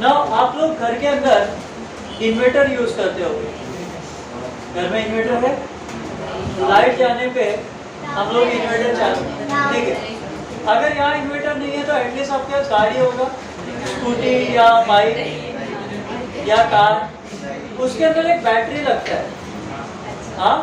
ना आप लोग घर के अंदर इन्वर्टर यूज करते होगे, घर में इन्वर्टर है, लाइट जाने पे हम लोग इन्वर्टर चालू, ठीक है। अगर यहाँ इन्वर्टर नहीं है तो एटलीस्ट आपके पास गाड़ी होगा, स्कूटी या बाइक या कार, उसके अंदर एक बैटरी लगता है, हाँ,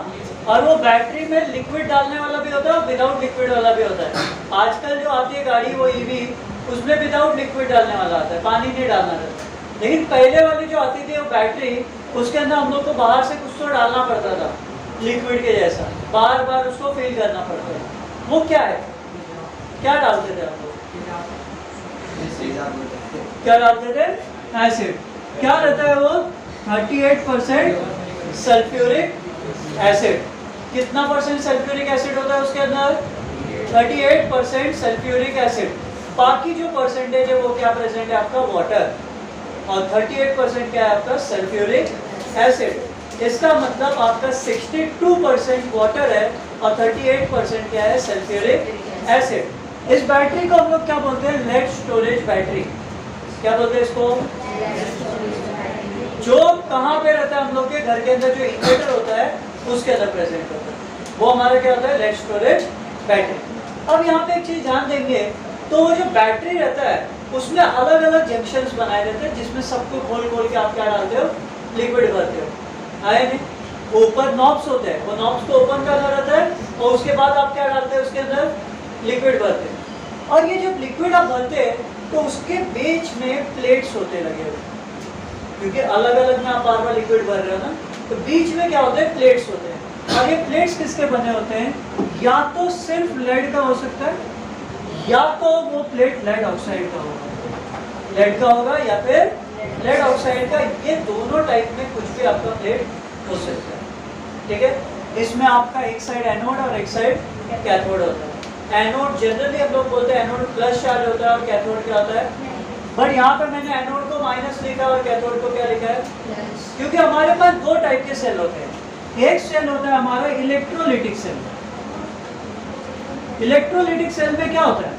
और वो बैटरी में लिक्विड डालने वाला भी होता है और विदाउट लिक्विड वाला भी होता है। आजकल जो आती है गाड़ी वो ईवी, उसमें विदाउट लिक्विड डालने वाला आता है, पानी नहीं डालना रहता। लेकिन पहले वाली जो आती थी वो बैटरी, उसके अंदर हम लोग को बाहर से कुछ तो डालना पड़ता था लिक्विड के जैसा, बार बार उसको फिल करना पड़ता है। वो क्या है, क्या डालते थे हम लोग, क्या डालते थे? एसिड। क्या रहता है वो? 38% सल्फ्यूरिक एसिड। कितना परसेंट सल्फ्यूरिक एसिड होता है उसके अंदर? 38% सल्फ्यूरिक एसिड। बाकी जो परसेंटेज है वो क्या प्रेजेंट है आपका? वाटर। और 38% क्या है आपका? Sulphuric acid. इसका मतलब आपका 62% वाटर है और 38% क्या है? Sulphuric acid. इस बैटरी को हम लोग क्या बोलते हैं? Lead storage battery. क्या बोलते हैं इसको? जो कहाँ पे रहता है हम लोग के घर के अंदर, जो इन्वर्टर होता है उसके अंदर प्रेजेंट होता है, वो हमारा क्या होता है? Lead storage battery. अब यहाँ पे एक चीज ध्यान देंगे तो वो जो बैटरी रहता है उसमें अलग अलग जंक्शंस बनाए रहते हैं, जिसमें सबको खोल खोल के आप क्या डालते हो? लिक्विड भरते हो, आए नहीं? ऊपर नॉब्स होते हैं, वो नॉब्स को ओपन करना रहता है और उसके बाद आप क्या डालते हैं उसके अंदर? लिक्विड भरते हैं। और ये जब लिक्विड आप भरते हैं तो उसके बीच में प्लेट्स होते लगे हुए, क्योंकि अलग अलग में आप बार बार लिक्विड भर रहे हो ना, तो बीच में क्या होते हैं? प्लेट्स होते हैं। और ये प्लेट्स किसके बने होते हैं? या तो सिर्फ लेड का हो सकता है, या तो वो प्लेट लेड ऑक्साइड का होगा, लेड का होगा या फिर लेड ऑक्साइड का। ये दोनों टाइप में कुछ भी आपका प्लेट हो सकता है, ठीक है। इसमें आपका एक साइड एनोड और एक साइड कैथोड होता है। एनोड जनरली हम लोग बोलते हैं एनोड प्लस चार्ज होता है और कैथोड क्या होता है? बट यहाँ पे मैंने एनोड को माइनस लिखा और कैथोड को क्या लिखा है? क्योंकि हमारे पास दो टाइप के सेल होते हैं। एक सेल होता है हमारा इलेक्ट्रोलिटिक सेल। इलेक्ट्रोलिटिक सेल में क्या होता है?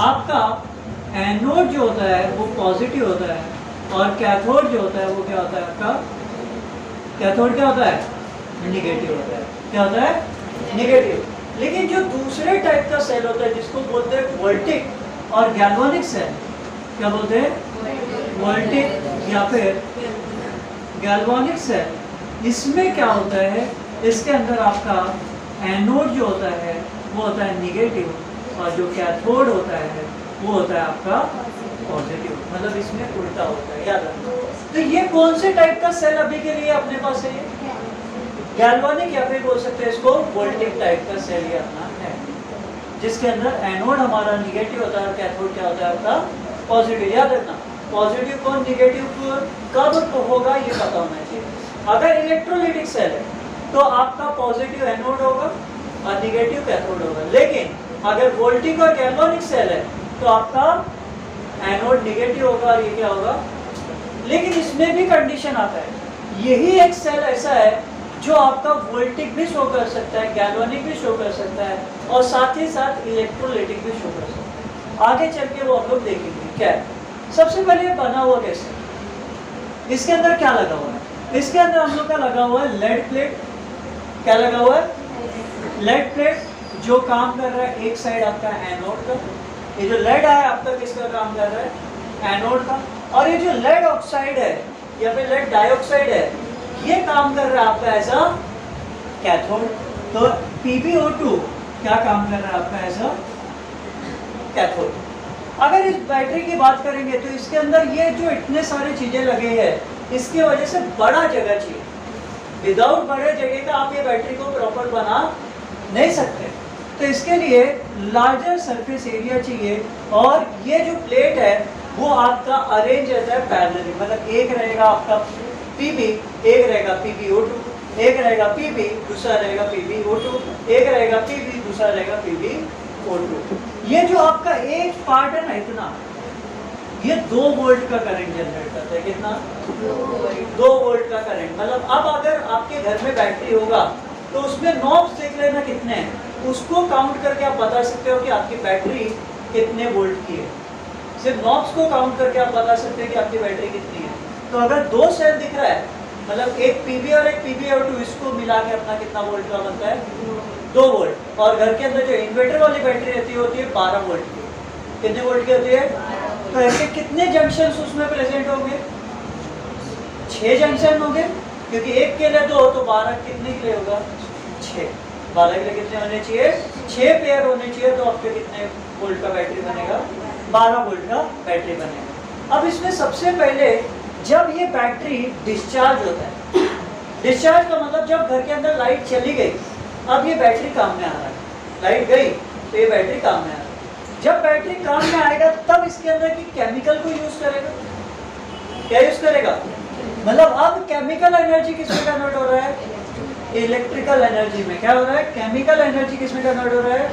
आपका एनोड जो होता है वो पॉजिटिव होता है और कैथोड जो होता है वो क्या होता है आपका? कैथोड क्या होता है? निगेटिव होता है। क्या होता है? निगेटिव। लेकिन जो दूसरे टाइप का सेल होता है जिसको बोलते हैं वोल्टिक और गैल्वानिक सेल, क्या बोलते हैं? वोल्टिक या फिर गैल्वानिक सेल। इसमें क्या होता है? इसके अंदर आपका एनोड जो होता है वो होता है निगेटिव और जो कैथोड होता है वो होता है आपका पॉजिटिव। मतलब इसमें उल्टा होता है, याद रखना। तो ये कौन से टाइप का सेल अभी के लिए अपने पास है? गैल्वानिक या फिर बोल सकते हैं इसको वोल्टिक टाइप का सेल ये अपना है, जिसके अंदर एनोड हमारा निगेटिव होता है और कैथोड क्या होता है आपका? पॉजिटिव। याद रखना, पॉजिटिव कौन, निगेटिव कब होगा ये पता होना चाहिए। अगर इलेक्ट्रोलिटिक सेल है तो आपका पॉजिटिव एनोड होगा और निगेटिव कैथोड होगा। लेकिन अगर वोल्टिक और गैल्वानिक सेल है तो आपका एनोड निगेटिव होगा और ये क्या होगा? लेकिन इसमें भी कंडीशन आता है। यही एक सेल ऐसा है जो आपका वोल्टिक भी शो कर सकता है, गैल्वानिक भी शो कर सकता है और साथ ही साथ इलेक्ट्रोलिटिक भी शो कर सकता है। आगे चल के वो हम लोग देखेंगे क्या है। सबसे पहले बना हुआ कैसे? इसके अंदर क्या लगा हुआ है? इसके अंदर हम लोग का लगा हुआ है लेड प्लेट। क्या लगा हुआ है? लेड प्लेट, जो काम कर रहा है एक साइड आपका एनोड का। ये जो लेड है आपका किसका काम कर रहा है? एनोड का। और ये जो लेड ऑक्साइड है या फिर लेड डाइऑक्साइड है ये काम कर रहा है आपका ऐसा कैथोड। तो PbO2 क्या काम कर रहा है आपका ऐसा? कैथोड। अगर इस बैटरी की बात करेंगे तो इसके अंदर ये जो इतने सारे चीजें लगे हैं इसकी वजह से बड़ा जगह चाहिए। विदाउट बड़े जगह का आप ये बैटरी को प्रॉपर बना नहीं सकते, तो इसके लिए लार्जर सरफेस एरिया चाहिए। और ये जो प्लेट है वो आपका अरेंज रहता है पैरेलली, मतलब एक रहेगा आपका Pb, एक रहेगा PbO2, एक रहेगा Pb, दूसरा रहेगा PbO2, एक रहेगा Pb, दूसरा रहेगा PbO2। ये जो आपका एक पार्ट है ना इतना, ये 2 वोल्ट का करंट जनरेट करता है। कितना? 2 वोल्ट का करंट। मतलब अब अगर आपके घर में बैटरी होगा तो उसमें नॉब्स देख लेना कितने हैं, उसको काउंट करके आप बता सकते हो कि आपकी बैटरी कितने वोल्ट की है। सिर्फ नॉब्स को काउंट करके आप बता सकते हैं कि आपकी बैटरी कितनी है। तो अगर 2 सेल दिख रहा है, मतलब एक पीबी और एक PbO2, इसको मिला के अपना कितना वोल्ट का बनता है? 2 वोल्ट। और घर के अंदर जो इन्वर्टर वाली बैटरी रहती है होती है 12 वोल्ट की। कितने वोल्ट की होती है? तो ऐसे कितने जंक्शन उसमें प्रेजेंट होंगे? 6 जंक्शन होंगे, क्योंकि एक के लिए 2 तो 12 कितने के लिए होगा? 6। 12 के लिए कितने होने चाहिए? 6 पेयर होने चाहिए। तो आपके कितने वोल्ट का बैटरी बनेगा? 12 वोल्ट का बैटरी बनेगा। अब इसमें सबसे पहले जब ये बैटरी डिस्चार्ज होता है, डिस्चार्ज का मतलब जब घर के अंदर लाइट चली गई, अब ये बैटरी काम में आ रहा है। लाइट गई तो ये बैटरी काम में आ रहा है। जब बैटरी काम में आएगा तब इसके अंदर की केमिकल को यूज करेगा। क्या यूज करेगा? मतलब अब केमिकल एनर्जी किसमें कन्वर्ट हो रहा है? इलेक्ट्रिकल एनर्जी में। क्या हो रहा है? केमिकल एनर्जी किसमें कन्वर्ट हो रहा है?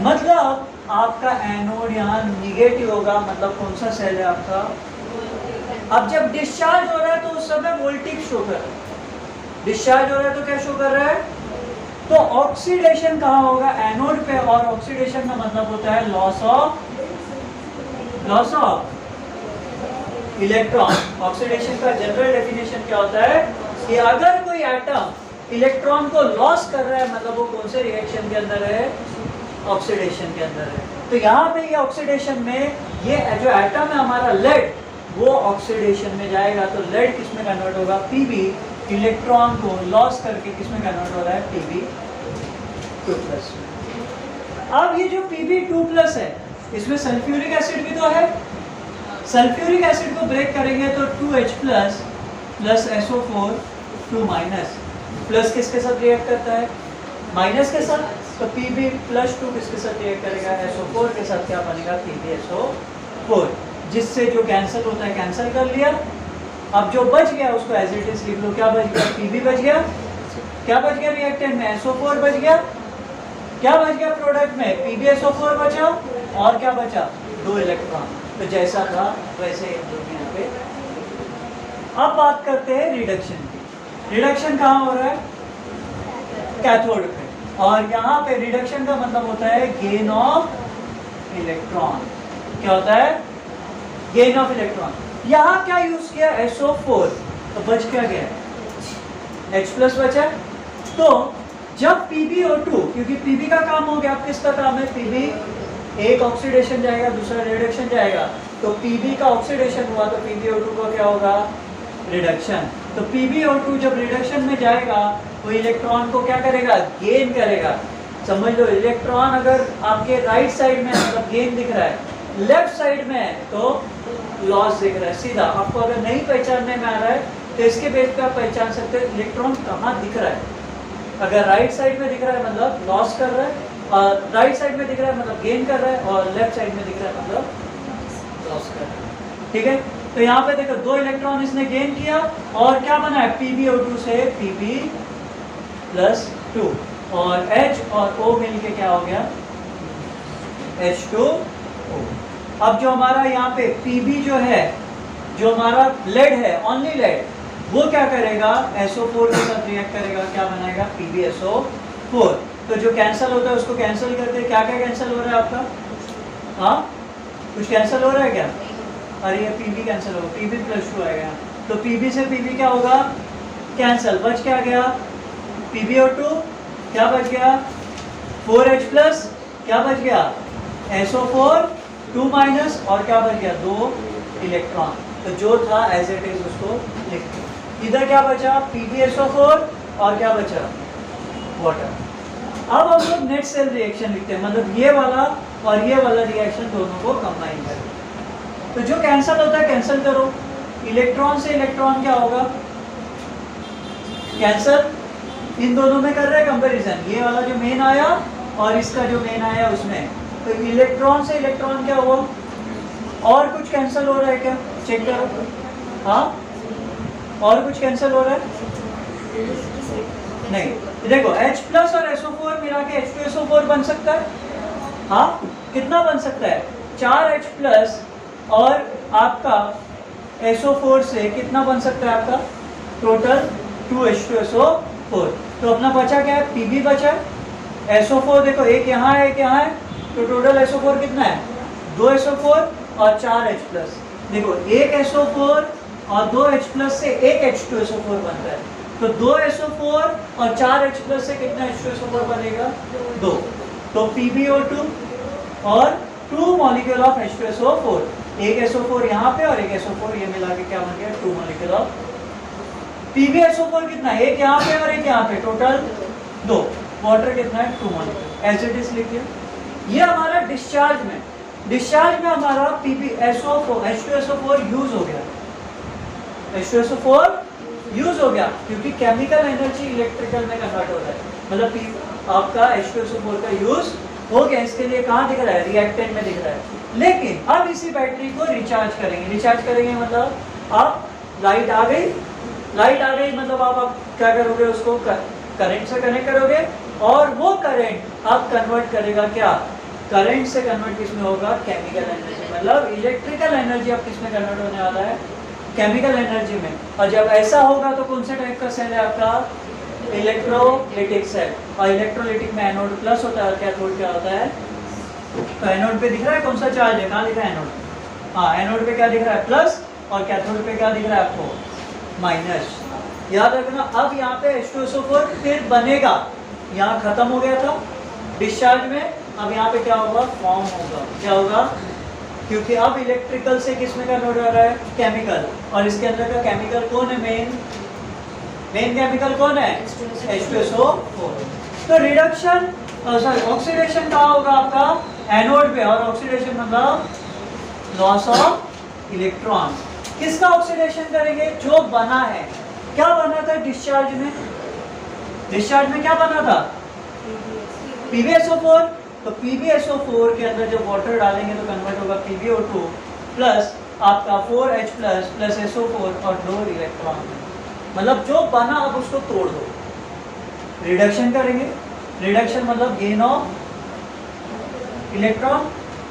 मतलब आपका एनोड यहाँ निगेटिव होगा। मतलब कौन सा सेल है आपका? अब जब डिस्चार्ज हो रहा है तो उस समय वोल्टेज शो कर रहा है। डिस्चार्ज हो रहा है तो क्या शो कर रहा है? तो ऑक्सीडेशन कहाँ होगा? एनोड पे। और ऑक्सीडेशन का मतलब होता है लॉस ऑफ इलेक्ट्रॉन। ऑक्सीडेशन का जनरल डेफिनेशन क्या होता है कि अगर कोई एटम इलेक्ट्रॉन को लॉस कर रहा है, मतलब वो कौन से रिएक्शन के अंदर है? ऑक्सीडेशन के अंदर है। तो यहाँ पे ये ऑक्सीडेशन में ये जो एटम है हमारा लेड, वो ऑक्सीडेशन में जाएगा। तो लेड किस में कन्वर्ट होगा? Pb। इलेक्ट्रॉन को लॉस करके किस में कन्वर्ट हो रहा है? Pb2+। अब ये जो Pb2+ है, इसमें सल्फ्यूरिक एसिड भी तो है। सल्फ्यूरिक एसिड को ब्रेक करेंगे तो 2H+ प्लस SO4 2- प्लस किसके साथ रिएक्ट करता है? माइनस के साथ। तो Pb+2 किसके साथ रिएक्ट करेगा? SO4 के साथ। क्या बनेगा? PbSO4। जिससे जो कैंसिल होता है कैंसिल कर लिया। अब जो बच गया उसको एज इट इज लिख लो। क्या बच गया? Pb बच गया। क्या बच गया रिएक्टेंट में? SO4 बच गया। क्या बच गया प्रोडक्ट में? PbSO4 बचा। और क्या बचा? 2 इलेक्ट्रॉन। तो जैसा था वैसे यहाँ पे। अब बात करते हैं रिडक्शन की। रिडक्शन कहाँ हो रहा है? कैथोड पे। और यहाँ पे रिडक्शन का मतलब होता है गेन ऑफ इलेक्ट्रॉन। क्या होता है? Gain of electron. यहाँ क्या यूज किया? SO4। तो बच क्या गया? H+ बचा। तो जब PbO2, क्योंकि Pb का काम हो गया, अब किसका काम है? Pb एक ऑक्सीडेशन जाएगा, दूसरा रिडक्शन जाएगा। तो Pb का ऑक्सीडेशन हुआ तो PbO2 का क्या होगा? रिडक्शन। तो PbO2 जब रिडक्शन में जाएगा वो इलेक्ट्रॉन को क्या करेगा? गेन करेगा। समझ लो, इलेक्ट्रॉन अगर आपके राइट साइड में मतलब गेन दिख रहा है, लेफ्ट साइड में है तो लॉस दिख रहा है। सीधा आपको अगर नहीं पहचानने में आ रहा है तो इसके बेस पे आप पहचान सकते हैं इलेक्ट्रॉन कहाँ दिख रहा है। अगर राइट साइड में दिख रहा है मतलब लॉस कर रहा है, और राइट साइड में दिख रहा है मतलब गेन कर रहा है, और लेफ्ट साइड में दिख रहा है मतलब लॉस कर रहा है। ठीक है, तो यहाँ पे देखो 2 इलेक्ट्रॉन इसने गेन किया और क्या बना है? PbO2 से Pb+2 और H और O मिलके क्या हो गया? H2O। अब जो हमारा यहाँ पे Pb जो है, जो हमारा लेड है, ओनली लेड, वो क्या करेगा? SO4 के साथ रिएक्ट करेगा। क्या बनाएगा? PbSO4। तो जो कैंसिल होता है उसको कैंसिल करते हैं। क्या क्या कैंसिल हो रहा है आपका? हाँ, कुछ कैंसिल हो रहा है क्या? अरे ये Pb कैंसिल होगा, Pb+2 आएगा। तो Pb से Pb क्या होगा? कैंसिल। बच क्या गया? PbO2। क्या बच गया? 4H+। क्या बच गया? SO4 2- और क्या बच गया? 2 इलेक्ट्रॉन। तो जो था एज इट इज उसको लिख दो। इधर क्या बचा? PbSO4 और क्या बचा? वाटर। अब हम लोग नेट सेल रिएक्शन लिखते हैं, मतलब ये वाला और ये वाला रिएक्शन दोनों को कंबाइन करें। तो जो कैंसिल होता है कैंसिल करो। इलेक्ट्रॉन से इलेक्ट्रॉन क्या होगा? कैंसिल। इन दोनों में कर रहे हैं कंपैरिजन। ये वाला जो मेन आया और इसका जो मेन आया उसमें, तो इलेक्ट्रॉन से इलेक्ट्रॉन क्या हुआ? और कुछ कैंसिल हो रहा है क्या? चेक करो। हाँ, और कुछ कैंसिल हो रहा है? नहीं। देखो H+ और SO4 मिला के H2SO4 बन सकता है। हाँ, कितना बन सकता है? 4H+ और आपका SO4 से कितना बन सकता है आपका? Total 2H2SO4। तो अपना बचा क्या है? Pb बचा है। SO4 देखो एक यहाँ है एक यहाँ है, तो टोटल SO4 कितना है? 2 SO4 और 4 H प्लस। देखो एक SO4 और 2 H प्लस से एक H2SO4 बनता है, तो 2 SO4 और 4 H प्लस से कितना H2SO4 बनेगा? 2। तो PbO2 और 2 मॉलिक्यूल ऑफ H2SO4, एक SO4 यहाँ पे और एक SO4 ये मिला के क्या बन गया? 2 मॉलिक्यूल ऑफ PbSO4 कितना है? एक यहाँ पे और एक यहाँ पे, टोटल 2। वाटर कितना है? 2 मॉलिक्यूल। एज इट इज लिखिए। ये हमारा डिस्चार्ज में हमारा PbSO4 H2SO4 यूज हो गया, H2SO4 यूज हो गया, क्योंकि केमिकल एनर्जी इलेक्ट्रिकल में कन्वर्ट हो रहा है, मतलब आपका H2SO4 का यूज हो गया। इसके लिए कहाँ दिख रहा है? रिएक्टेंट में दिख रहा है। लेकिन अब इसी बैटरी को रिचार्ज करेंगे मतलब आप लाइट आ गई मतलब आप क्या करोगे? उसको करंट से कनेक्ट करोगे और वो करंट आप कन्वर्ट करेगा क्या? करंट से कन्वर्ट किसमें होगा? केमिकल एनर्जी, मतलब इलेक्ट्रिकल एनर्जी अब किसमें कन्वर्ट होने वाला है? केमिकल एनर्जी में। और जब ऐसा होगा तो कौन से टाइप का सेल है आपका? Electrolytic cell. और इलेक्ट्रोलिटिक में एनोड प्लस होता है और कैथोड क्या होता है? तो एनोड पे दिख रहा है कौन सा चार्ज है? कहाँ दिख रहा है एनोड? हाँ, एनोड पे क्या दिख रहा है? प्लस, और कैथोड पे क्या दिख रहा है आपको? माइनस। याद रखना, अब यहाँ पे H2SO4 फिर बनेगा, यहाँ खत्म हो गया था डिस्चार्ज में, अब यहाँ पे क्या होगा? फॉर्म होगा। क्या होगा? क्योंकि अब इलेक्ट्रिकल से किसमें कन्वर्ट हो रहा है? केमिकल। और इसके अंदर का केमिकल कौन है? मेन केमिकल कौन है? H2SO4। तो रिडक्शन सॉरी ऑक्सीडेशन कहाँ होगा आपका? एनोड पे। और ऑक्सीडेशन मतलब लॉस ऑफ इलेक्ट्रॉन। किसका ऑक्सीडेशन करेंगे? जो बना है। क्या बना था डिस्चार्ज में? डिस्चार्ज में क्या बना था? PbSO4। तो PbSO4 के अंदर जब वाटर डालेंगे तो कन्वर्ट होगा PbO2 प्लस आपका 4H प्लस SO4 और 2 इलेक्ट्रॉन। मतलब जो बना अब उसको तोड़ दो, रिडक्शन करेंगे। रिडक्शन मतलब गेन ऑफ इलेक्ट्रॉन,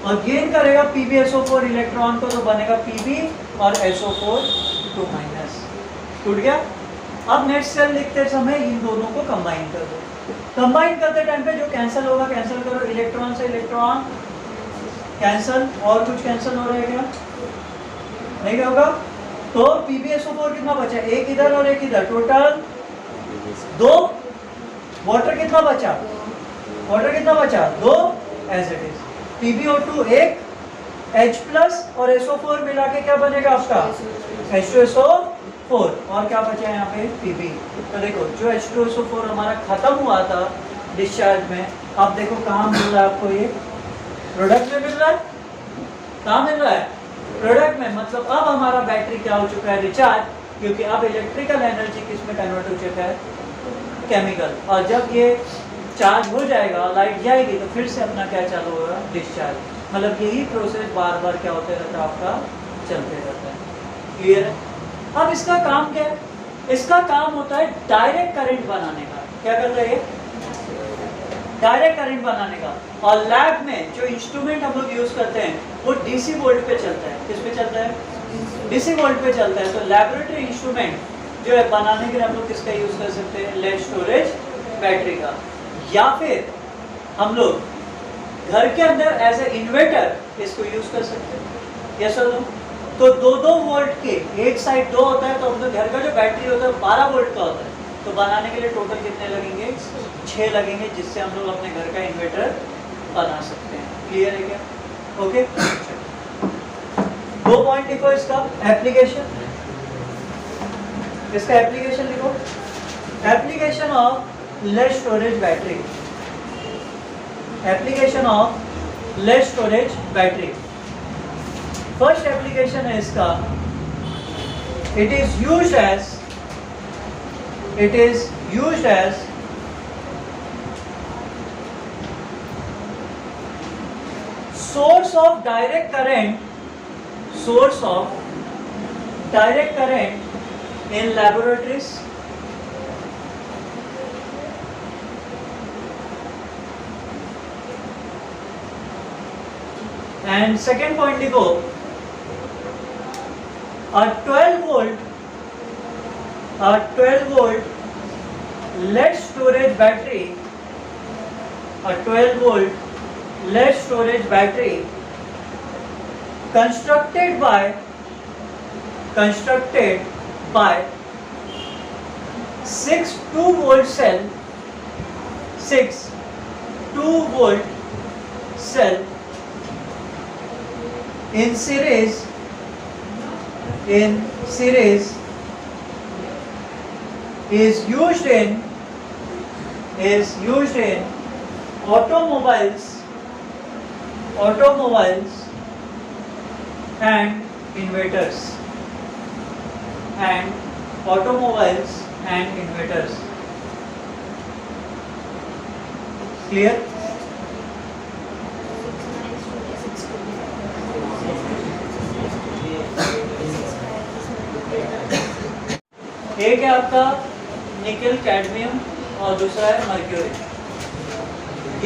और गेन करेगा PbSO4 इलेक्ट्रॉन को, तो बनेगा Pb और SO4 2 माइनस। टूट गया। अब नेक्स्ट सेल लिखते समय इन दोनों को कंबाइन कर दो। कंबाइन करते टाइम पे जो कैंसिल होगा कैंसिल करो, इलेक्ट्रॉन से इलेक्ट्रॉन कैंसिल। और कुछ कैंसिल हो रहा है क्या? नहीं होगा। तो PbSO4 कितना बचा? एक इधर और एक इधर, टोटल 2। वाटर कितना बचा? 2 एज इट इज। PbO2 एक, H प्लस और SO4 मिला के क्या बनेगा आपका? H2SO4। और क्या बचा है यहाँ पे? Pb। तो देखो जो H2SO4 हमारा खत्म हुआ था डिस्चार्ज में, अब देखो कहाँ मिल रहा है आपको? ये प्रोडक्ट में मिल रहा है। कहाँ मिल रहा है? प्रोडक्ट में। मतलब अब हमारा बैटरी क्या हो चुका है? रिचार्ज, क्योंकि अब इलेक्ट्रिकल एनर्जी किस में कन्वर्ट हो चुका है? केमिकल। और जब ये चार्ज हो जाएगा, लाइट जाएगी, तो फिर से अपना क्या चालू होगा? डिस्चार्ज। मतलब यही प्रोसेस बार बार क्या होते रहता है? आपका चलते रहता है। क्लियर है? अब इसका काम क्या है? इसका काम होता है डायरेक्ट करंट बनाने का। क्या कर रहे हैं? डायरेक्ट करंट बनाने का। और लैब में जो इंस्ट्रूमेंट हम लोग यूज करते हैं वो डीसी वोल्ट पे चलता है। किस पे चलता है? डीसी वोल्ट पे चलता है। तो लैबोरेटरी इंस्ट्रूमेंट जो है बनाने के लिए हम लोग किसका यूज कर सकते हैं? लेड स्टोरेज बैटरी का। या फिर हम लोग घर के अंदर एज ए इन्वर्टर इसको यूज कर सकते हैं। यस और नो? तो 2-2 वोल्ट के, एक साइड 2 होता है, तो हम लोग घर का जो बैटरी होता है 12 वोल्ट का होता है। तो बनाने के लिए टोटल कितने लगेंगे? 6 लगेंगे, जिससे हम लोग अपने घर का इन्वर्टर बना सकते हैं। क्लियर है क्या? ओके। 2 पॉइंट लिखो इसका एप्लीकेशन। इसका एप्लीकेशन लिखो। Application of lead storage battery. Application of lead storage battery. First application है इसका, it is used as source of direct current in laboratories, and second point लिखो, a 12 volt lead storage battery, a 12 volt lead storage battery constructed by 6 2-volt cell, 6 2-volt cell in series is used in automobiles and inverters clear? एक है आपका निकल cadmium और दूसरा है mercury.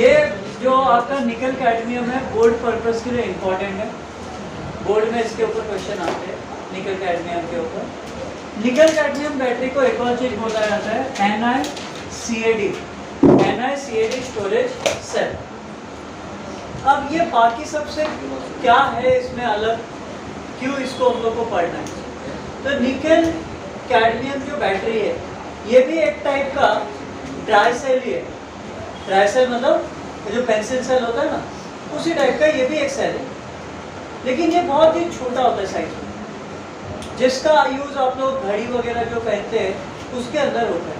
ये जो आपका निकल कैडमियम है बोर्ड पर्पस के लिए इम्पोर्टेंट है, बोर्ड में इसके ऊपर क्वेश्चन आते हैं निकल कैडमियम के ऊपर। निकल कैडमियम बैटरी को एक और चीज बोला जाता है NiCad स्टोरेज सेल। अब ये बाकी सबसे क्या है इसमें अलग, क्यों इसको हम लोग को पढ़ना है? तो निकल कैडमियम जो बैटरी है ये भी एक टाइप का ड्राई सेल ही है। ड्राई सेल मतलब जो पेंसिल सेल होता है ना, उसी टाइप का ये भी एक सेल है, लेकिन ये बहुत ही छोटा होता है साइज में, जिसका यूज आप लोग घड़ी वगैरह जो पहनते हैं उसके अंदर होता है,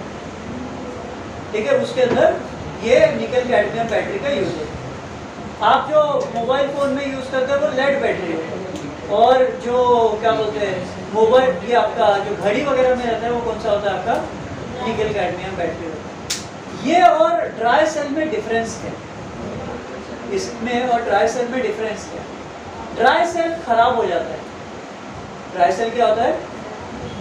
ठीक है। उसके अंदर ये निकल कैडमियम बैटरी का यूज है। आप जो मोबाइल फोन में यूज करते हैं वो लेड बैटरी है, और जो क्या बोलते हैं मोबाइल, ये आपका जो घड़ी वगैरह में रहता है वो कौन सा होता है? आपका निकल कैडमियम बैटरी होता है। ये और ड्राई सेल में डिफरेंस है, इसमें और ड्राई सेल में डिफरेंस है। ड्राई सेल खराब हो जाता है, ड्राई सेल क्या होता है,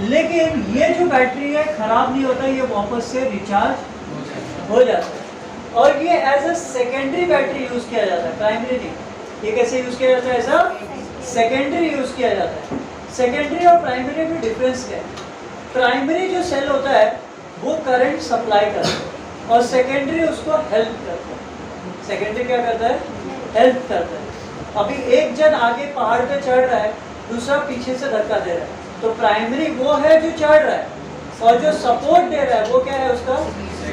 लेकिन ये जो बैटरी है खराब नहीं होता, ये वापस से रिचार्ज हो जाता है। और ये as a secondary battery use किया जाता है, प्राइमरी नहीं। ये कैसे यूज किया जाता है? एज अ सेकेंडरी यूज किया जाता है। सेकेंडरी और प्राइमरी में डिफरेंस क्या है? प्राइमरी जो सेल होता है वो करंट सप्लाई करता है और सेकेंडरी उसको हेल्प करता है। सेकेंडरी क्या करता है? हेल्प करता है। अभी एक जन आगे पहाड़ पे चढ़ रहा है, दूसरा पीछे से धक्का दे रहा है, तो प्राइमरी वो है जो चढ़ रहा है, और जो सपोर्ट दे रहा है वो क्या है? उसका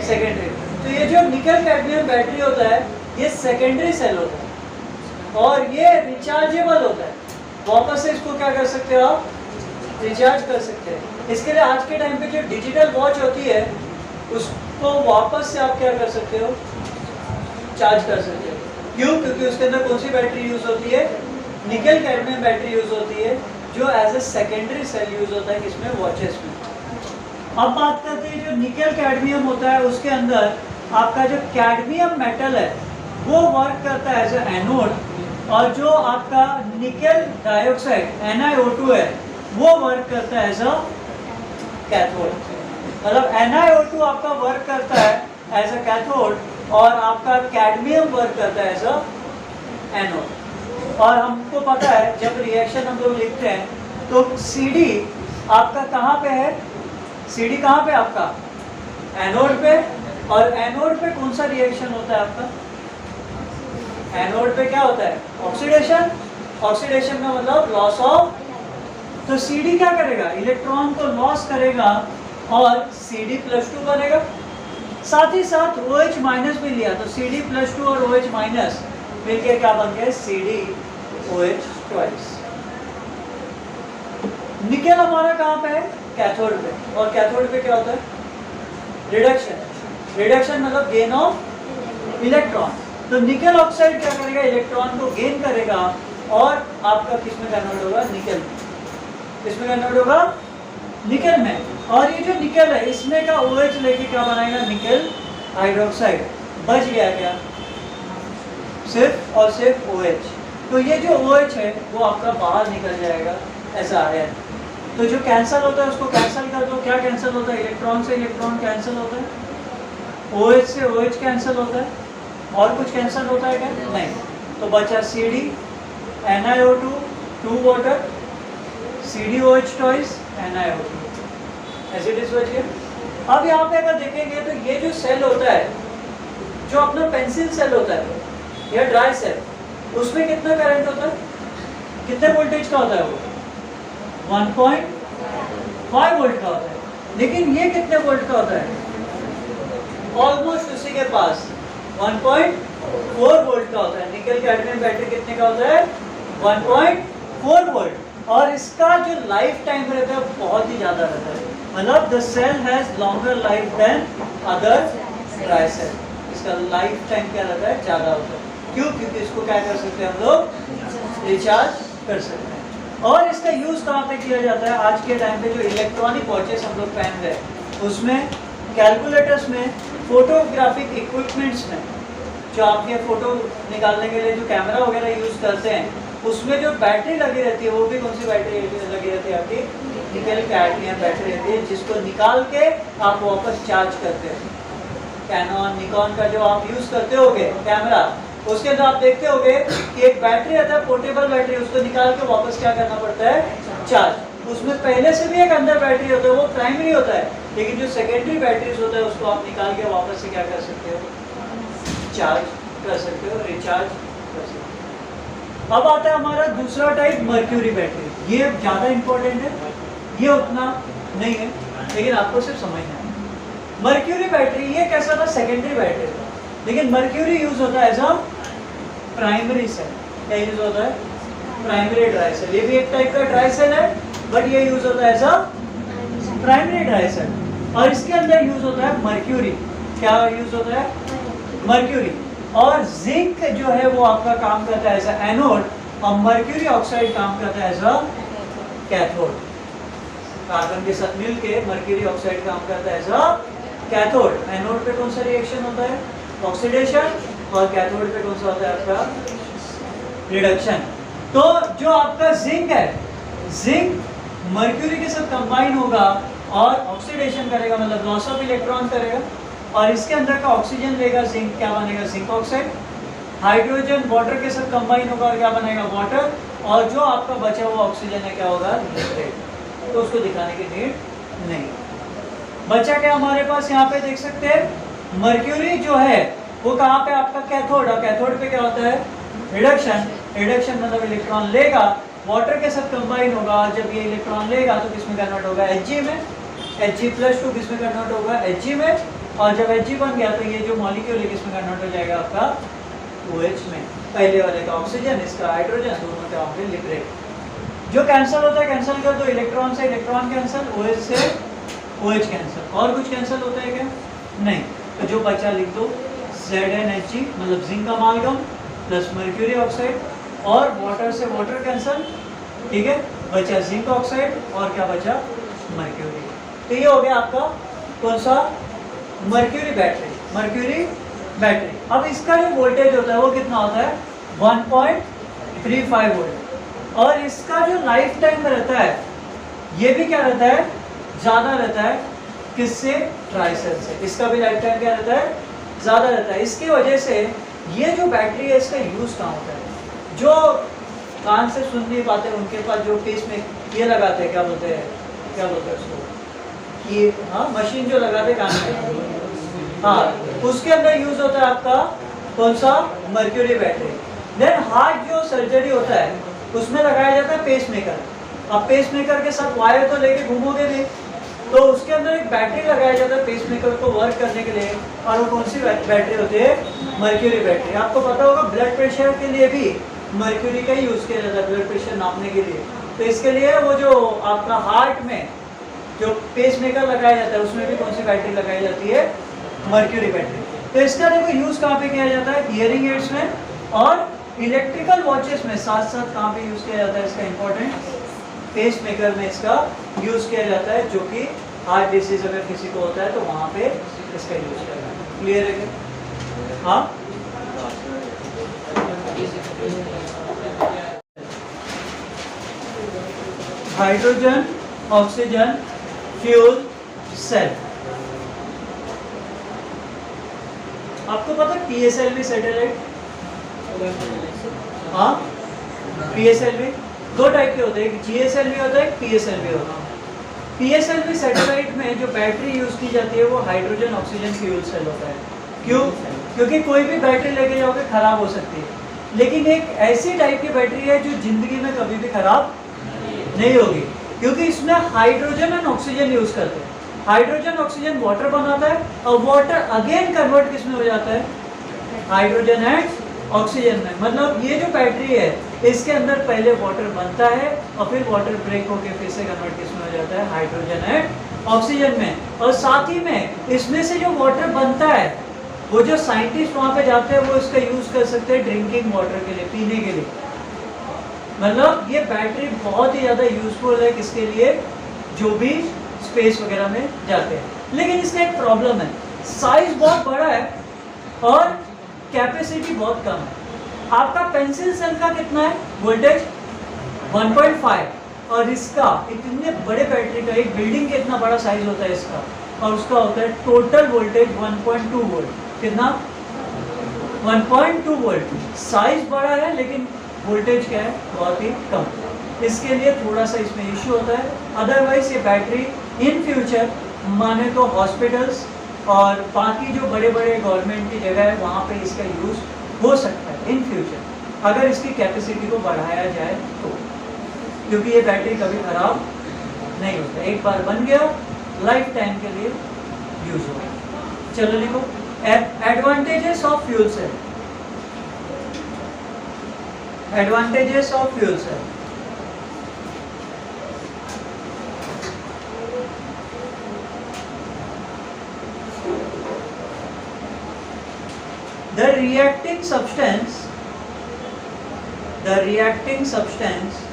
सेकेंडरी। तो ये जो निकल कैडमियम बैटरी होता है ये सेकेंडरी सेल होता है, और ये रिचार्जेबल होता है। वापस से इसको क्या कर सकते हो आप? रिचार्ज कर सकते हैं। इसके लिए आज के टाइम पे जो डिजिटल वॉच होती है उसको वापस से आप क्या कर सकते हो? चार्ज कर सकते हो। क्यों? क्योंकि उसके अंदर कौन सी बैटरी यूज होती है? निकल कैडमियम बैटरी यूज होती है, जो as a secondary cell use होता है किसमें? वॉचेस में। अब बात करते हैं जो निकल कैडमियम होता है उसके अंदर आपका जो कैडमियम मेटल है वो वर्क करता है एज ए एनोड, और जो आपका निकल डाइऑक्साइड NiO2 है वो वर्क करता है एज अ कैथोड। मतलब NiO2 आपका वर्क करता है एज अ कैथोड, और आपका कैडमियम वर्क करता है एज अ एनोड। और हमको पता है जब रिएक्शन हम लोग लिखते हैं तो CD आपका कहाँ पे है? CD कहाँ पे आपका? एनोड पे। और एनोड पे कौन सा रिएक्शन होता है आपका? एनोड पे क्या होता है? ऑक्सीडेशन। ऑक्सीडेशन का मतलब लॉस ऑफ। तो CD क्या करेगा? इलेक्ट्रॉन को लॉस करेगा और CD+2 बनेगा। साथ ही साथ OH माइनस भी लिया तो CD+2 और OH माइनस मिलकर क्या बन गया? CdOH twice. निकल हमारा कहाँ पे है? कैथोड पे। और कैथोड पे क्या होता है? रिडक्शन। रिडक्शन मतलब गेन ऑफ इलेक्ट्रॉन। तो निकल ऑक्साइड क्या करेगा? इलेक्ट्रॉन को गेन करेगा और आपका किसमें कन्वर्ट होगा? निकल में। किसमें कन्वर्ट होगा? निकल में। और ये जो निकल है इसमें का OH लेके क्या बनाएगा? निकल हाइड्रोक्साइड। बच गया क्या? सिर्फ और सिर्फ OH। तो ये जो OH है वो आपका बाहर निकल जाएगा ऐसा आयन। तो जो कैंसिल होता है उसको कैंसिल कर दो। क्या कैंसिल होता है? इलेक्ट्रॉन से इलेक्ट्रॉन कैंसिल होता है, OH से OH कैंसिल होता है, और कुछ कैंसिल होता है क्या? नहीं। तो बचा CD, NiO2, 2 water, CdOH twice, NiO2, acid बच गया। अब यहाँ पे अगर देखेंगे तो ये जो सेल होता है, जो अपना पेंसिल सेल होता है या ड्राई सेल, उसमें कितना करंट होता है? कितने वोल्टेज का होता है वो? 1.5 वोल्ट का होता है। लेकिन ये कितने वोल्ट का होता है? ऑलमोस्ट उसी के पास 1.4 वोल्ट का होता है। निकल कैडमियम बैटरी कितने का होता है? 1.4 वोल्ट। और इसका जो लाइफ टाइम रहता है बहुत ही ज्यादा रहता है, मतलब the cell has longer life than other dry cell. इसका लाइफ टाइम क्या रहता है? ज्यादा होता है। क्यों? क्योंकि इसको क्या कर सकते हैं हम लोग? रिचार्ज कर सकते हैं। और इसका यूज कहाँ पे किया जाता है? आज के टाइम पे जो इलेक्ट्रॉनिक वॉचेस हम लोग पहन रहे हैं उसमें, कैलकुलेटर्स में, फोटोग्राफिक इक्विपमेंट्स में, जो आप ये फोटो निकालने के लिए जो कैमरा वगैरह यूज करते हैं उसमें जो बैटरी लगी रहती है वो भी कौन सी बैटरी लगी रहती है? आपकी निकल कैडमियम बैटरी रहती है, जिसको निकाल के आप वापस चार्ज करते हैं। कैनन निकॉन का जो आप यूज करते होगे कैमरा, उसके अंदर आप देखते होगे कि एक बैटरी आता है, पोर्टेबल बैटरी, उसको निकाल के वापस क्या करना पड़ता है? चार्ज। उसमें पहले से भी एक अंदर बैटरी होता है, वो प्राइमरी होता है, लेकिन जो सेकेंडरी बैटरीज होता है उसको आप निकाल के वापस से क्या कर सकते हो? चार्ज कर सकते हो, रिचार्ज कर सकते हो। अब आता है हमारा दूसरा टाइप, मर्क्यूरी बैटरी। ये ज्यादा इंपॉर्टेंट है, ये उतना नहीं है, लेकिन आपको सिर्फ समझना है। मर्क्यूरी बैटरी ये कैसा था? सेकेंडरी बैटरी था, लेकिन मर्क्यूरी यूज होता है एज अ प्राइमरी सेल। क्या यूज होता है? Primary dry cell. ये भी एक टाइप का ड्राई सेल है, बट ये यूज होता है as a primary dry cell. और इसके अंदर यूज होता है मर्क्यूरी। क्या यूज होता है? मर्क्यूरी। और जिंक जो है वो आपका काम करता है एज अ एनोड, और मर्क्यूरी ऑक्साइड काम करता है एज अ कैथोड। कार्बन के साथ मिलके मर्क्यूरी ऑक्साइड काम करता है एज अ कैथोड। एनोड पे कौन सा रिएक्शन होता है? ऑक्सीडेशन। और कैथोड पे कौन सा होता है आपका? रिडक्शन। तो जो आपका जिंक है, जिंक मर्क्यूरी के साथ कंबाइन होगा और ऑक्सीडेशन करेगा, मतलब लॉस ऑफ इलेक्ट्रॉन करेगा, और इसके अंदर का ऑक्सीजन लेगा जिंक, क्या बनेगा? Zinc oxide. हाइड्रोजन वाटर के साथ कंबाइन होगा और क्या बनेगा? वाटर। और जो आपका बचा हुआ ऑक्सीजन है क्या होगा? लिक्विड। तो उसको दिखाने की नीड नहीं। बचा क्या हमारे पास? यहाँ पे देख सकते हैं मर्क्यूरी जो है वो कहाँ पे? आपका कैथोड। और कैथोड पे क्या होता है? रिडक्शन। रिडक्शन मतलब इलेक्ट्रॉन लेगा, वाटर के साथ कंबाइन होगा, जब ये इलेक्ट्रॉन लेगा तो किसमें कन्वर्ट होगा? Hg में। Hg+2 किसमें कन्वर्ट होगा? Hg में। और जब Hg बन गया तो ये जो मॉलिक्यूल है किसमें कन्वर्ट हो जाएगा? आपका OH में। पहले वाले का ऑक्सीजन, इसका हाइड्रोजन, दोनों का होंगे लिबरेट। जो कैंसिल होता है कैंसिल कर दो, इलेक्ट्रॉन से इलेक्ट्रॉन कैंसिल, OH से OH कैंसिल। और कुछ कैंसिल होता है क्या? नहीं। तो जो बचा लिख दो ZnHg, मतलब जिंक अमाल्गम प्लस मर्क्यूरी ऑक्साइड, और वाटर से वाटर कैंसिल, ठीक है, बचा जिंक ऑक्साइड, और क्या बचा? मर्क्यूरी। तो ये हो गया आपका कौन सा? Mercury battery. Mercury battery. अब इसका जो वोल्टेज होता है वो कितना होता है? 1.35 वोल्ट। और इसका जो लाइफ टाइम रहता है ये भी क्या रहता है? ज्यादा रहता है। किससे? ड्राई सेल से। इसका भी लाइफ टाइम क्या रहता है? ज्यादा रहता है। इसकी वजह से ये जो बैटरी है इसका यूज कहाँ होता है? जो कान से सुन नहीं पाते उनके पास जो फेस में ये लगाते हैं, क्या बोलते हैं, क्या बोलते हैं उसको, ये हाँ मशीन जो लगाते हैं कान में, हाँ, उसके अंदर यूज होता है आपका कौन सा? Mercury battery. देन हार्ट जो सर्जरी होता है उसमें लगाया जाता है पेस मेकर। अब पेस मेकर के साथ वायर तो लेके घूमोगे नहीं, तो उसके अंदर एक बैटरी लगाया जाता है पेस मेकर को वर्क करने के लिए, और वो कौन सी बैटरी होती है? Mercury battery. आपको पता होगा ब्लड प्रेशर के लिए भी मर्क्यूरी का यूज किया जाता है, ब्लड प्रेशर नापने के लिए। तो इसके लिए वो जो आपका हार्ट में जो पेस मेकर लगाया जाता है उसमें भी कौन सी बैटरी लगाई जाती है? Mercury battery. तो इसका देखो यूज कहाँ पे किया जाता है? हियरिंग एड्स में और इलेक्ट्रिकल वॉचेस में साथ साथ कहाँ पे यूज किया जाता है इसका? इंपॉर्टेंट पेस मेकर में इसका यूज किया जाता है, जो कि हार्ट डिसीज अगर किसी को होता है तो वहाँ पे इसका यूज किया जाता है। क्लियर है? हाँ, हाइड्रोजन ऑक्सीजन फ्यूल सेल। आपको पता है PSLV सैटेलाइट? हाँ, PSLV दो टाइप के होते हैं, एक GSLV होता है, एक PSLV होता है। PSLV सैटेलाइट में जो बैटरी यूज की जाती है वो हाइड्रोजन ऑक्सीजन फ्यूल सेल होता है। क्यों? क्योंकि कोई भी बैटरी लेके जाओगे खराब हो सकती है, लेकिन एक ऐसी टाइप की बैटरी है जो जिंदगी में कभी भी खराब नहीं होगी, क्योंकि इसमें हाइड्रोजन एंड ऑक्सीजन यूज करते हैं। हाइड्रोजन ऑक्सीजन वाटर बनाता है और वाटर अगेन कन्वर्ट किस में हो जाता है, हाइड्रोजन एंड ऑक्सीजन में। मतलब ये जो बैटरी है इसके अंदर पहले वाटर बनता है और फिर वाटर ब्रेक होकर फिर से कन्वर्ट किस में हो जाता है, हाइड्रोजन एंड ऑक्सीजन में। और साथ ही में इसमें से जो वाटर बनता है वो जो साइंटिस्ट वहां पे जाते हैं वो इसका यूज कर सकते हैं ड्रिंकिंग वाटर के लिए, पीने के लिए। मतलब ये बैटरी बहुत ही ज़्यादा यूजफुल है किसके लिए, जो भी स्पेस वगैरह में जाते हैं। लेकिन इसका एक प्रॉब्लम है, साइज बहुत बड़ा है और कैपेसिटी बहुत कम है। आपका पेंसिल सेल का कितना है वोल्टेज, 1.5, और इसका इतने बड़े बैटरी का, एक बिल्डिंग का इतना बड़ा साइज होता है इसका, और उसका होता है टोटल वोल्टेज 1.2 वोल्ट। कितना, 1.2 वोल्ट। साइज बड़ा है लेकिन वोल्टेज क्या है, बहुत ही कम। इसके लिए थोड़ा सा इसमें इश्यू होता है। अदरवाइज ये बैटरी इन फ्यूचर माने तो हॉस्पिटल्स और बाकी जो बड़े बड़े गवर्नमेंट की जगह है वहाँ पे इसका यूज़ हो सकता है इन फ्यूचर, अगर इसकी कैपेसिटी को बढ़ाया जाए तो, क्योंकि ये बैटरी कभी ख़राब नहीं होता, एक बार बन गया लाइफ टाइम के लिए यूज होगा। चलो लिखो advantages of fuel cell. Advantages of fuel cell, the reacting substance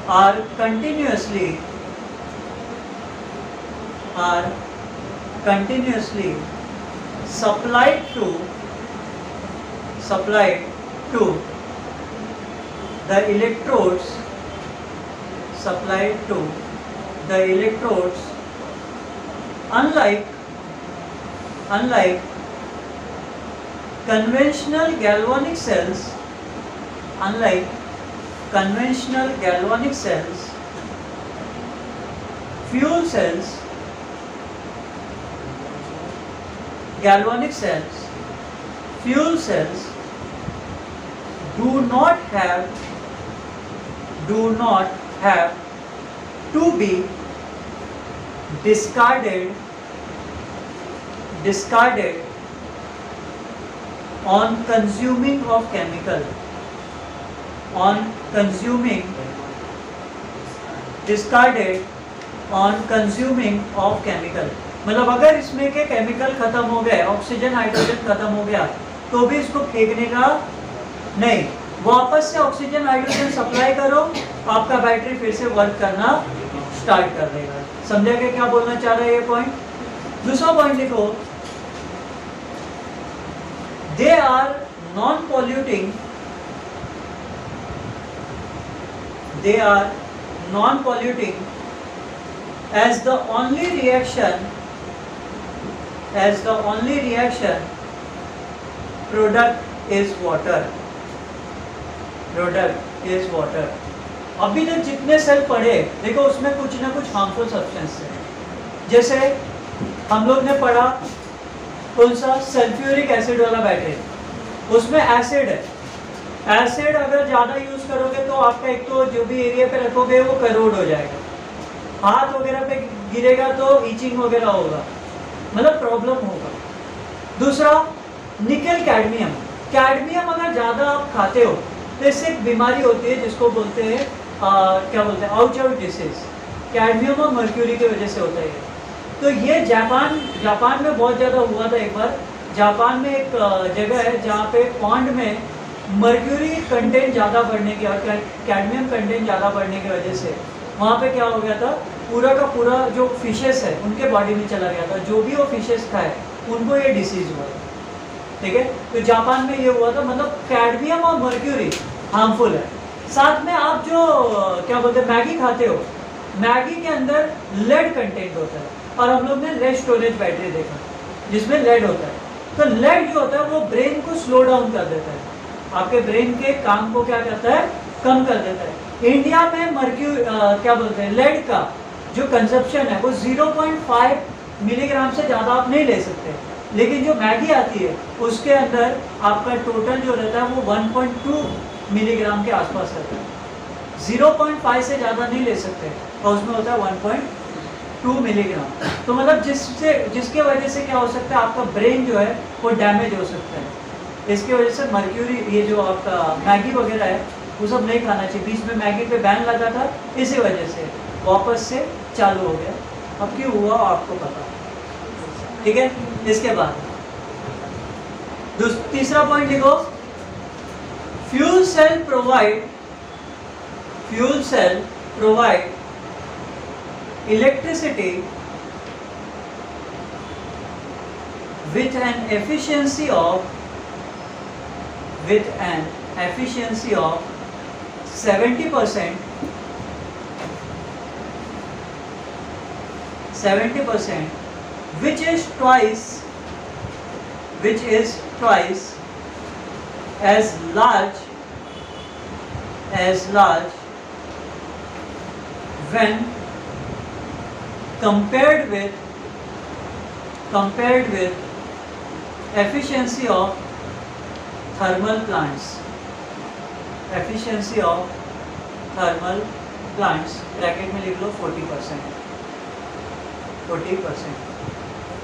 are continuously supplied to the electrodes, unlike conventional galvanic cells, fuel cells, do not have to be discarded on consuming of chemical, मतलब अगर इसमें के chemical खत्म हो गए, oxygen hydrogen खत्म हो गया तो भी इसको फेंकने का नहीं, वापस से ऑक्सीजन हाइड्रोजन सप्लाई करो, आपका बैटरी फिर से वर्क करना स्टार्ट कर देगा। समझा के क्या बोलना चाह रहा है ये पॉइंट। दूसरा पॉइंट लिखो, they are non-polluting as the only reaction product is water। अभी तक जितने सेल पढ़े देखो उसमें कुछ ना कुछ हार्मफुल सब्सटेंस है। जैसे हम लोग ने पढ़ा कौन सा, सल्फ्यूरिक एसिड वाला बैटरी, उसमें एसिड है। एसिड अगर ज़्यादा यूज़ करोगे तो आपका एक तो जो भी एरिया पे रखोगे वो करोड हो जाएगा, हाथ वगैरह पे गिरेगा तो ईचिंग वगैरह होगा, मतलब प्रॉब्लम होगा। दूसरा निकल कैडमियम अगर ज़्यादा आप खाते हो तो इससे एक बीमारी होती है जिसको बोलते हैं क्या बोलते हैं, आउट डिसीज। कैडमियम और मर्क्यूरी की वजह से होता है। तो ये जापान में बहुत ज़्यादा हुआ था। एक बार जापान में एक जगह है जहाँ पे पॉन्ड में मर्क्यूरी कंटेंट ज़्यादा बढ़ने की और कैडमियम कंटेंट ज़्यादा बढ़ने की वजह से वहाँ पे क्या हो गया था, पूरा का पूरा जो फिशेस है उनके बॉडी में चला गया था। जो भी वो फिशेस खाए उनको ये डिसीज़ हुआ, ठीक है। तो जापान में ये हुआ था। मतलब कैडमियम और मर्क्यूरी हार्मफुल है। साथ में आप जो क्या बोलते हैं मैगी खाते हो, मैगी के अंदर लेड कंटेंट होता है और हम लोग ने लेड स्टोरेज बैटरी देखा जिसमें लेड होता है। तो लेड जो होता है वो ब्रेन को स्लो डाउन कर देता है, आपके ब्रेन के काम को क्या करता है, कम कर देता है। इंडिया में क्या बोलते हैं लेड का जो कंजप्शन है वो 0.5 मिलीग्राम से ज़्यादा आप नहीं ले सकते। लेकिन जो मैगी आती है उसके अंदर आपका टोटल जो रहता है वो 1.2 मिलीग्राम के आसपास रहता है, 0.5 से ज़्यादा नहीं ले सकते, और उसमें होता है 1.2 मिलीग्राम। तो मतलब जिसके वजह से क्या हो सकता है, आपका ब्रेन जो है वो डैमेज हो सकता है। इसकी वजह से मर्क्यूरी, ये जो आपका मैगी वगैरह है वो सब नहीं खाना चाहिए। बीच में मैगी पे बैन लगा था, इसी वजह से वापस से चालू हो गया। अब क्यों हुआ आपको पता, ठीक है। इसके बाद तीसरा पॉइंट लिखो, fuel cell provide electricity with an efficiency of 70%, which is twice as large when compared with efficiency of thermal plants, bracket में लिख लो 40%।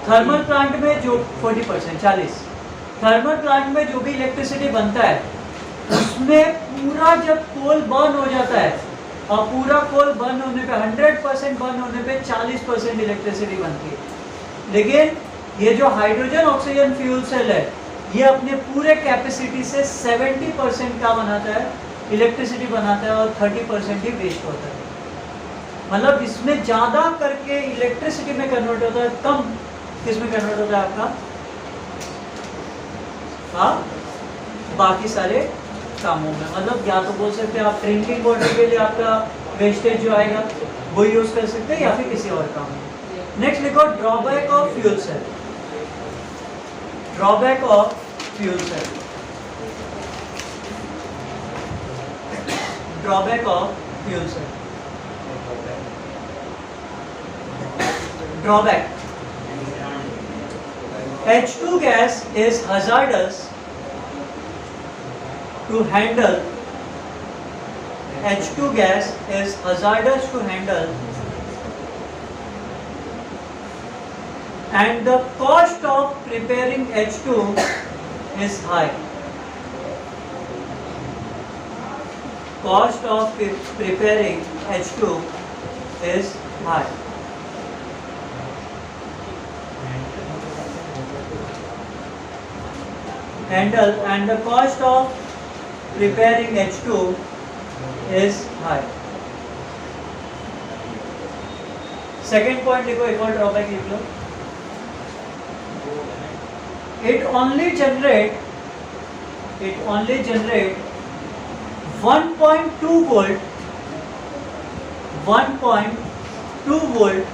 थर्मल प्लांट में जो 40% थर्मल प्लांट में जो भी इलेक्ट्रिसिटी बनता है उसमें पूरा जब कोल बर्न हो जाता है, और पूरा कोल बर्न होने पे 100% बर्न होने पे 40% इलेक्ट्रिसिटी बनती है। लेकिन ये जो हाइड्रोजन ऑक्सीजन फ्यूल सेल है ये अपने पूरे कैपेसिटी से 70% का बनाता है, इलेक्ट्रिसिटी बनाता है, और 30% ही वेस्ट होता है। मतलब इसमें ज़्यादा करके इलेक्ट्रिसिटी में कन्वर्ट होता है, कम किस में कन्वर्ट होता है आपका, हाँ, बाकी सारे कामों में। मतलब या तो बोल सकते हैं आप ड्रिंकिंग वाटर के लिए आपका वेस्टेज जो आएगा वो यूज़ कर सकते हैं, या फिर किसी और काम में। नेक्स्ट लिखो, drawback of fuel cell. Drawback of fuel cell drawback. H2 gas is hazardous to handle. H2 gas is hazardous to handle, and the cost of preparing H2 is high. Cost of preparing H2 is high. And the cost of preparing H2 is high. Second point लिखो, एक और drawback लिख लो। It only generate 1.2 volt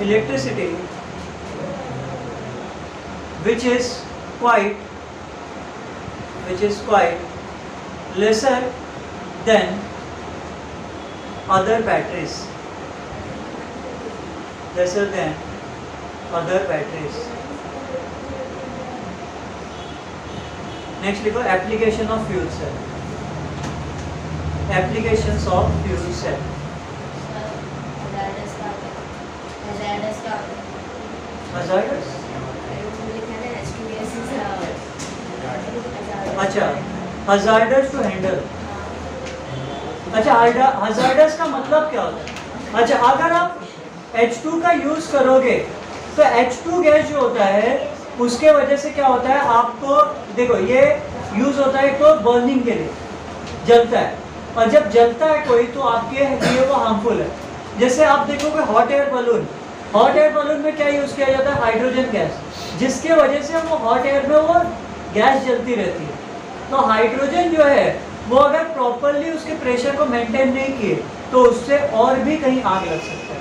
electricity which is quite lesser than other batteries. Next लिखो, application of fuel cell. Applications of fuel cell. Hazardous? अच्छा, hazardous to handle. अच्छा, hazardous का मतलब क्या होता है? अच्छा, अगर आप H2 का यूज करोगे तो H2 गैस जो होता है उसके वजह से क्या होता है, आपको देखो ये यूज होता है तो बर्निंग के लिए, जलता है, और जब जलता है कोई तो आपके लिए वो हार्मफुल है। जैसे आप देखोगे हॉट एयर बलून में क्या यूज किया जाता है, हाइड्रोजन गैस, जिसके वजह से वो हॉट एयर में वो गैस जलती रहती है। तो हाइड्रोजन जो है वो अगर प्रॉपरली उसके प्रेशर को मेंटेन नहीं किए तो उससे और भी कहीं आग लग सकता है।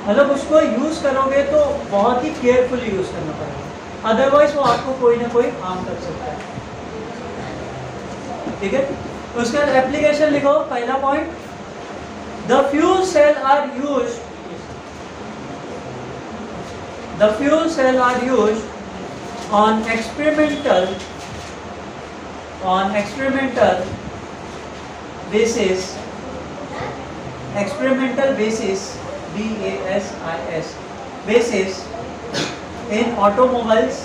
मतलब उसको यूज करोगे तो बहुत ही केयरफुली यूज करना पड़ेगा, अदरवाइज वो आपको कोई ना कोई हार्म कर सकता है। ठीक है, उसके बाद एप्लीकेशन लिखो। पहला point, the fuel cell are used The fuel cell are used on experimental basis, basis in automobiles.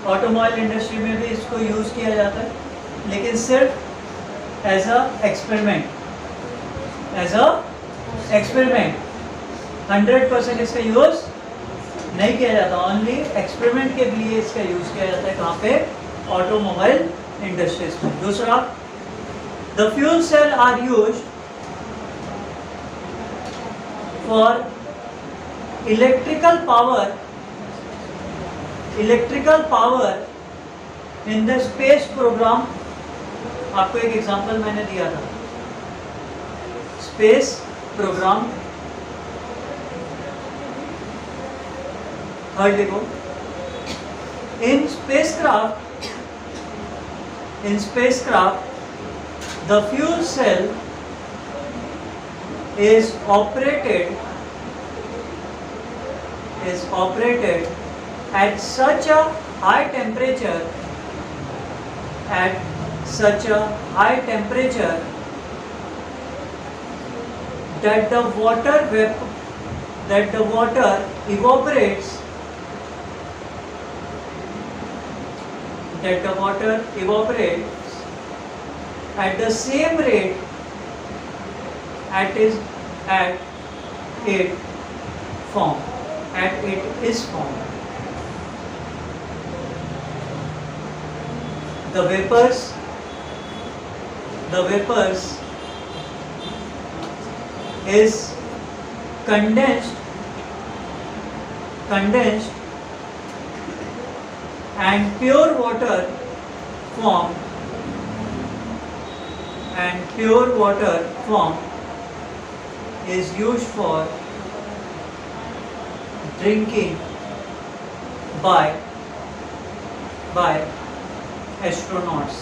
Automobile industry में भी इसको यूज किया जाता है, लेकिन सिर्फ एज अ एक्सपेरिमेंट 100% इसका यूज नहीं किया जाता, ओनली एक्सपेरिमेंट के लिए इसका यूज किया जाता है। कहाँ पे? ऑटोमोबाइल इंडस्ट्रीज में। दूसरा, the fuel cell are used for electrical power in the space program. आपको एक एग्जांपल मैंने दिया था, स्पेस प्रोग्राम। थर्ड देखो, इन spacecraft the fuel cell is operated at such a high temperature that the water evaporates at the same rate at it is formed. The vapors is condensed and pure water formed is used for drinking by astronauts.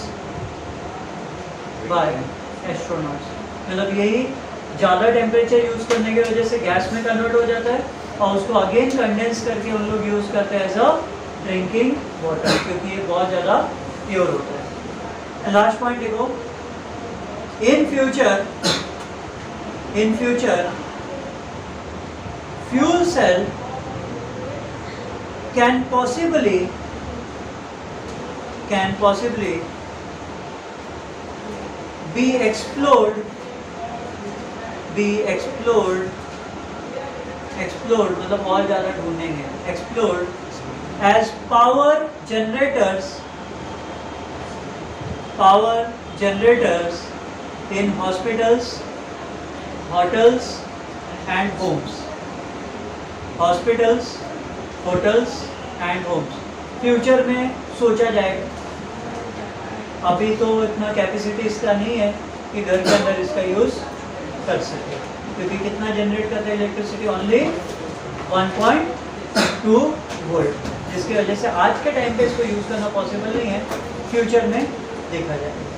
मतलब यही ज़्यादा temperature use करने की वजह से gas में convert हो जाता है और उसको अगेन कंडेंस करके उन लोग यूज़ करते हैं एज अ ड्रिंकिंग वाटर, क्योंकि ये बहुत ज़्यादा प्योर होता है। लास्ट पॉइंट देखो, in future fuel cell can possibly be explored मतलब और ज़्यादा ढूंढेंगे, explored as power generators in hospitals, hotels and homes. Future में सोचा जाएगा, अभी तो इतना कैपेसिटी इसका नहीं है कि घर के अंदर इसका यूज़ कर सके, क्योंकि कितना जनरेट करता है इलेक्ट्रिसिटी? ओनली 1.2 वोल्ट, जिसकी वजह से आज के टाइम पे इसको यूज़ करना पॉसिबल नहीं है, फ्यूचर में देखा जाएगा।